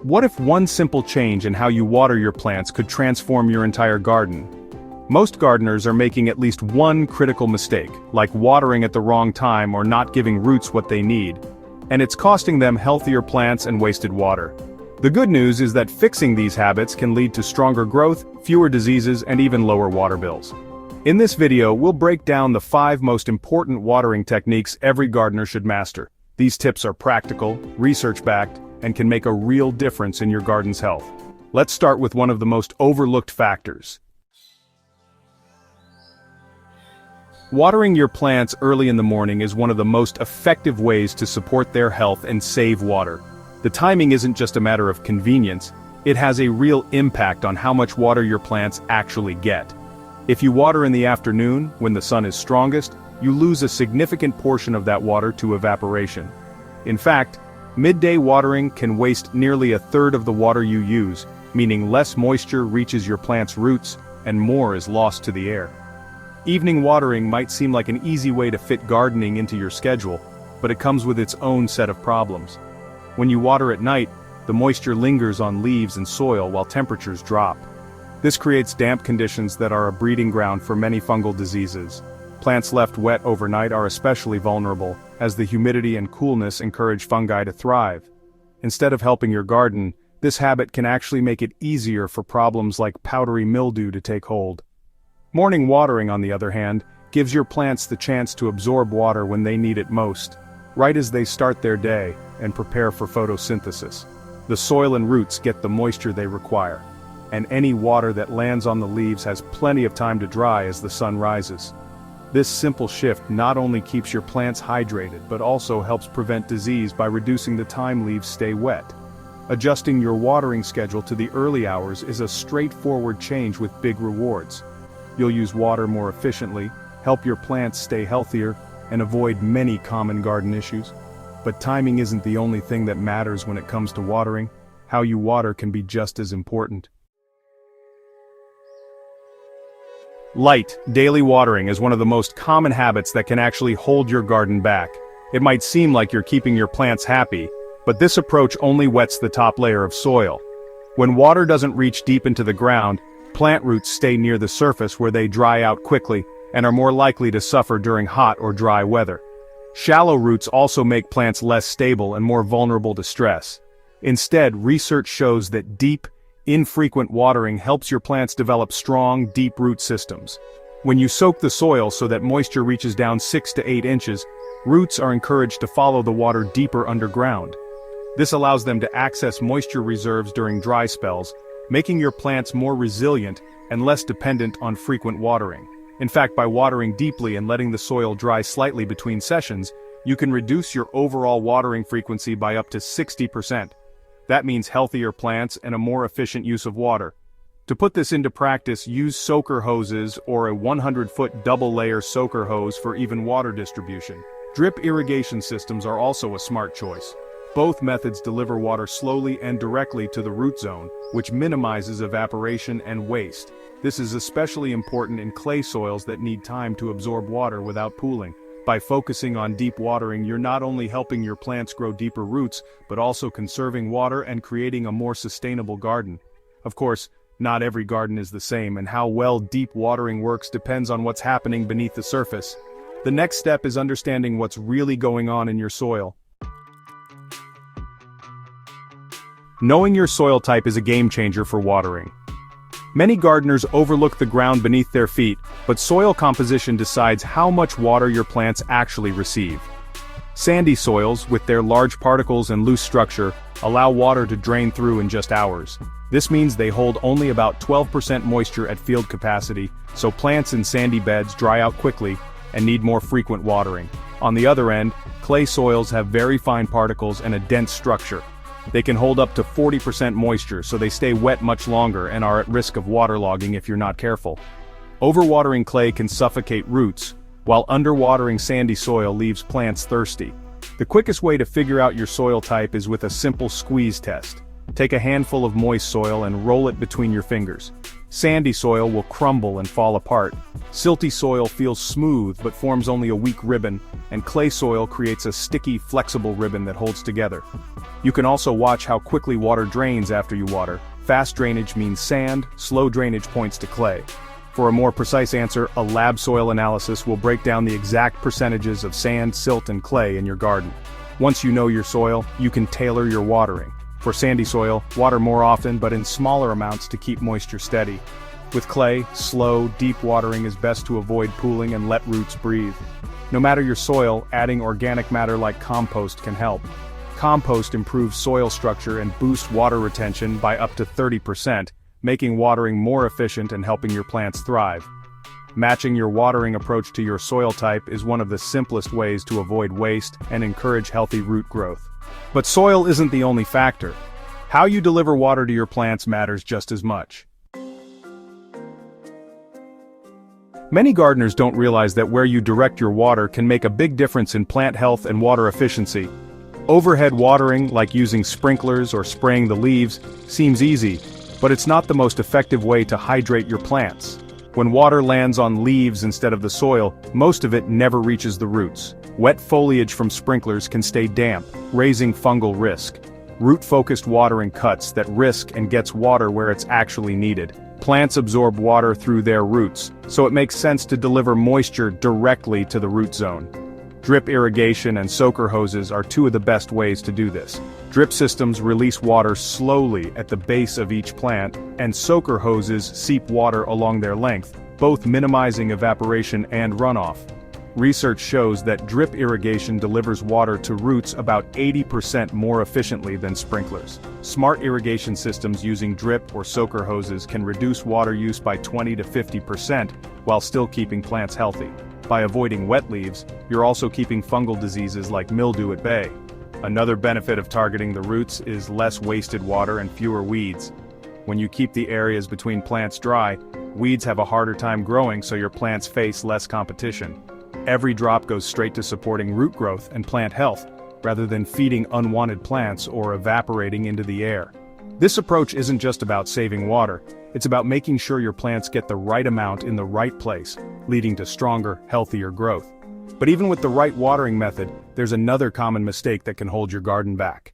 What if one simple change in how you water your plants could transform your entire garden? Most gardeners are making at least one critical mistake, like watering at the wrong time or not giving roots what they need, and it's costing them healthier plants and wasted water. The good news is that fixing these habits can lead to stronger growth, fewer diseases, and even lower water bills. In this video, we'll break down the 5 most important watering techniques every gardener should master. These tips are practical, research-backed, and can make a real difference in your garden's health. Let's start with one of the most overlooked factors. Watering your plants early in the morning is one of the most effective ways to support their health and save water. The timing isn't just a matter of convenience, it has a real impact on how much water your plants actually get. If you water in the afternoon, when the sun is strongest, you lose a significant portion of that water to evaporation. In fact, midday watering can waste nearly a third of the water you use, meaning less moisture reaches your plant's roots and more is lost to the air. Evening watering might seem like an easy way to fit gardening into your schedule, but it comes with its own set of problems. When you water at night, the moisture lingers on leaves and soil while temperatures drop. This creates damp conditions that are a breeding ground for many fungal diseases. Plants left wet overnight are especially vulnerable, as the humidity and coolness encourage fungi to thrive. Instead of helping your garden, this habit can actually make it easier for problems like powdery mildew to take hold. Morning watering, on the other hand, gives your plants the chance to absorb water when they need it most, right as they start their day and prepare for photosynthesis. The soil and roots get the moisture they require, and any water that lands on the leaves has plenty of time to dry as the sun rises. This simple shift not only keeps your plants hydrated but also helps prevent disease by reducing the time leaves stay wet. Adjusting your watering schedule to the early hours is a straightforward change with big rewards. You'll use water more efficiently, help your plants stay healthier, and avoid many common garden issues. But timing isn't the only thing that matters when it comes to watering. How you water can be just as important. Light, daily watering is one of the most common habits that can actually hold your garden back. It might seem like you're keeping your plants happy, but this approach only wets the top layer of soil. When water doesn't reach deep into the ground, plant roots stay near the surface where they dry out quickly and are more likely to suffer during hot or dry weather. Shallow roots also make plants less stable and more vulnerable to stress. Instead, research shows that deep, infrequent watering helps your plants develop strong, deep root systems. When you soak the soil so that moisture reaches down 6 to 8 inches, roots are encouraged to follow the water deeper underground. This allows them to access moisture reserves during dry spells, making your plants more resilient and less dependent on frequent watering. In fact, by watering deeply and letting the soil dry slightly between sessions, you can reduce your overall watering frequency by up to 60%. That means healthier plants and a more efficient use of water. To put this into practice, use soaker hoses or a 100-foot double-layer soaker hose for even water distribution. Drip irrigation systems are also a smart choice. Both methods deliver water slowly and directly to the root zone, which minimizes evaporation and waste. This is especially important in clay soils that need time to absorb water without pooling. By focusing on deep watering, you're not only helping your plants grow deeper roots, but also conserving water and creating a more sustainable garden. Of course, not every garden is the same, and how well deep watering works depends on what's happening beneath the surface. The next step is understanding what's really going on in your soil. Knowing your soil type is a game changer for watering. Many gardeners overlook the ground beneath their feet, but soil composition decides how much water your plants actually receive. Sandy soils, with their large particles and loose structure, allow water to drain through in just hours. This means they hold only about 12% moisture at field capacity, so plants in sandy beds dry out quickly and need more frequent watering. On the other end, clay soils have very fine particles and a dense structure. They can hold up to 40% moisture, so they stay wet much longer and are at risk of waterlogging if you're not careful. Overwatering clay can suffocate roots, while underwatering sandy soil leaves plants thirsty. The quickest way to figure out your soil type is with a simple squeeze test. Take a handful of moist soil and roll it between your fingers. Sandy soil will crumble and fall apart. Silty soil feels smooth but forms only a weak ribbon, and clay soil creates a sticky, flexible ribbon that holds together. You can also watch how quickly water drains after you water. Fast drainage means sand, slow drainage points to clay. For a more precise answer, a lab soil analysis will break down the exact percentages of sand, silt, and clay in your garden. Once you know your soil, you can tailor your watering. For sandy soil, water more often but in smaller amounts to keep moisture steady. With clay, slow, deep watering is best to avoid pooling and let roots breathe. No matter your soil, adding organic matter like compost can help. Compost improves soil structure and boosts water retention by up to 30%, making watering more efficient and helping your plants thrive. Matching your watering approach to your soil type is one of the simplest ways to avoid waste and encourage healthy root growth. But soil isn't the only factor. How you deliver water to your plants matters just as much. Many gardeners don't realize that where you direct your water can make a big difference in plant health and water efficiency. Overhead watering, like using sprinklers or spraying the leaves, seems easy, but it's not the most effective way to hydrate your plants. When water lands on leaves instead of the soil, most of it never reaches the roots. Wet foliage from sprinklers can stay damp, raising fungal risk. Root-focused watering cuts that risk and gets water where it's actually needed. Plants absorb water through their roots, so it makes sense to deliver moisture directly to the root zone. Drip irrigation and soaker hoses are two of the best ways to do this. Drip systems release water slowly at the base of each plant, and soaker hoses seep water along their length, both minimizing evaporation and runoff. Research shows that drip irrigation delivers water to roots about 80% more efficiently than sprinklers. Smart irrigation systems using drip or soaker hoses can reduce water use by 20 to 50% while still keeping plants healthy. By avoiding wet leaves, you're also keeping fungal diseases like mildew at bay. Another benefit of targeting the roots is less wasted water and fewer weeds. When you keep the areas between plants dry, weeds have a harder time growing, so your plants face less competition. Every drop goes straight to supporting root growth and plant health, rather than feeding unwanted plants or evaporating into the air. This approach isn't just about saving water, it's about making sure your plants get the right amount in the right place, leading to stronger, healthier growth. But even with the right watering method, there's another common mistake that can hold your garden back.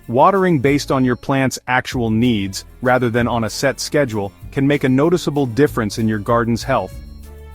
Watering based on your plant's actual needs, rather than on a set schedule, can make a noticeable difference in your garden's health.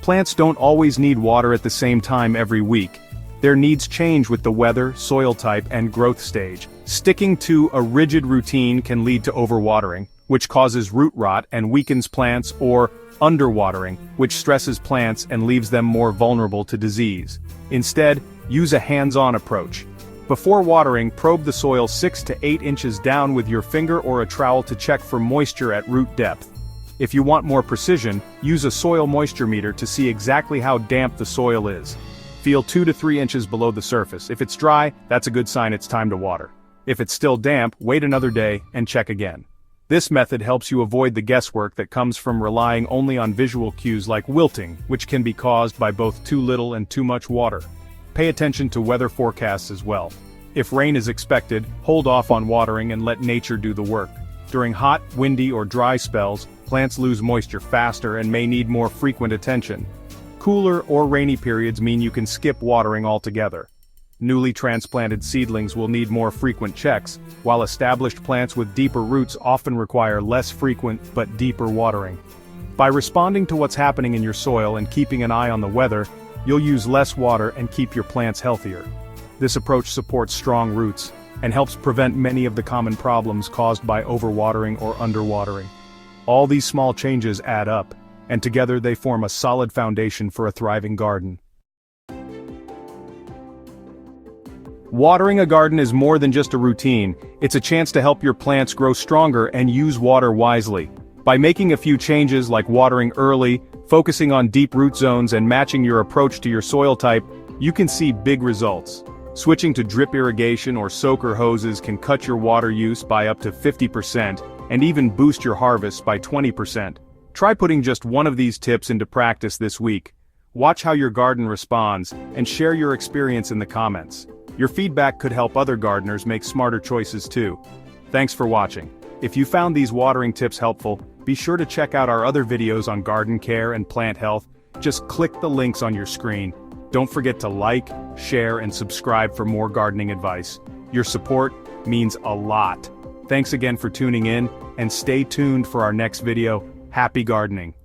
Plants don't always need water at the same time every week. Their needs change with the weather, soil type, and growth stage. Sticking to a rigid routine can lead to overwatering, which causes root rot and weakens plants, or underwatering, which stresses plants and leaves them more vulnerable to disease. Instead, use a hands-on approach. Before watering, probe the soil 6 to 8 inches down with your finger or a trowel to check for moisture at root depth. If you want more precision, use a soil moisture meter to see exactly how damp the soil is. Feel 2 to 3 inches below the surface. If it's dry, that's a good sign it's time to water. If it's still damp, wait another day and check again. This method helps you avoid the guesswork that comes from relying only on visual cues like wilting, which can be caused by both too little and too much water. Pay attention to weather forecasts as well. If rain is expected, hold off on watering and let nature do the work. During hot, windy, or dry spells, plants lose moisture faster and may need more frequent attention. Cooler or rainy periods mean you can skip watering altogether. Newly transplanted seedlings will need more frequent checks, while established plants with deeper roots often require less frequent but deeper watering. By responding to what's happening in your soil and keeping an eye on the weather, you'll use less water and keep your plants healthier. This approach supports strong roots and helps prevent many of the common problems caused by overwatering or underwatering. All these small changes add up, and together they form a solid foundation for a thriving garden. Watering a garden is more than just a routine, it's a chance to help your plants grow stronger and use water wisely. By making a few changes like watering early, focusing on deep root zones and matching your approach to your soil type, you can see big results. Switching to drip irrigation or soaker hoses can cut your water use by up to 50% and even boost your harvest by 20%. Try putting just one of these tips into practice this week. Watch how your garden responds and share your experience in the comments. Your feedback could help other gardeners make smarter choices too. Thanks for watching. If you found these watering tips helpful, be sure to check out our other videos on garden care and plant health. Just click the links on your screen. Don't forget to like, share, and subscribe for more gardening advice. Your support means a lot. Thanks again for tuning in, and stay tuned for our next video. Happy gardening!